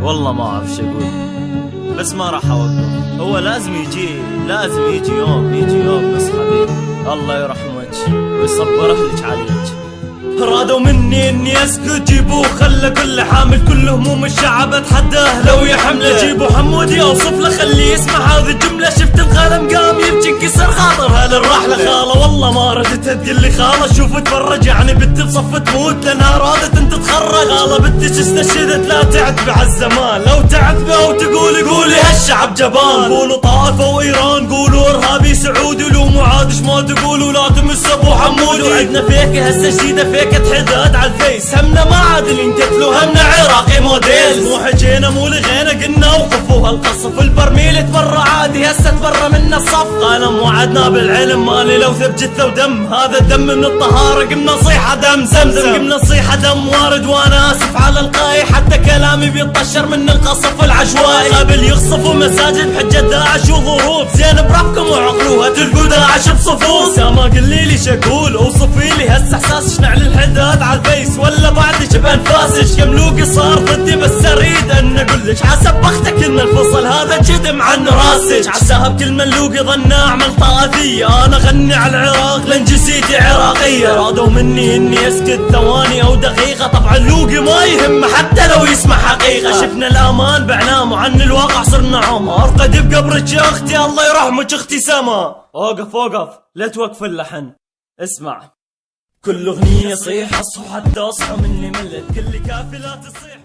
والله ما اعرف شو اقول، بس ما راح اوقف. هو لازم يجي يوم نصحى فيه الله يرحمك ويصبر اهلك عليك. رادوا مني اني اسكت، جيبوه خلى كل حامل كل هموم الشعب اتحداه لو يحمله. جيبوا حمودي اوصف له خليه يسمع هذه الجمله. شفت الخالم قام يبكي انكسر خاطرها للرحله. خاله والله ما ردتها تقول لي خاله شوف اتفرج، يعني بنت بصف تموت لانها رادت انت تخرج. خاله بنتك استشهدت لا تعتبي عالزمان، لو تعتبي او تقولي قولي هالشعب جبان. قولوا طائفه وايران، قولوا ارهابي سعودي، لو معادش ما تقولوا لا تمس ابو حمودي. وعدنا فيك هسه جديده فيك حداد عالفيس، همنا ما عادل ينقتلوا همنا عراقي موديل. مو حكينا مو لغينا قلنا وقفوا هالقصف. البرميل تبرى عادي هسه تبرى منا الصف. قال وعدنا بالعلم مالي لو ثب جثه ودم، هذا الدم من الطهاره قمنا نصيحه دم زمزم. قمنا نصيحه دم وارد وانا اسف على القاي، حتى كلامي بيطشر من القصف العشوائي. قبل يخصفوا مساجد بحجه داعش وظروف، زين بربكم وعقلوها تلقوا داعش بصفوف. سما قلي لي شكول اوصفي لي هسه احساس شنع الحداد عالفيس، ولا بعدك بانفاسك كم لوقي صار ضدي. بس اريد ان اقولك حسب بختك ان الفصل هذا جدم عن راسك. عساها بكل ملوقي ظن اعمل طائفيه، انا غني على العراق لان جنسيتي عراقيه. رادوا مني اني اسكت ثواني او دقيقه، طبعا لوقي ما يهم حتى لو يسمع حقيقه. شفنا الامان بعنام وعن الواقع صرنا عمى. ارقد بقبرك يا اختي الله يرحمك اختي سما. اوقف لا توقف اللحن، اسمع كل اغنية صيح اصحوا حتى اصحوا مني ملت، كل كافي لا تصيح.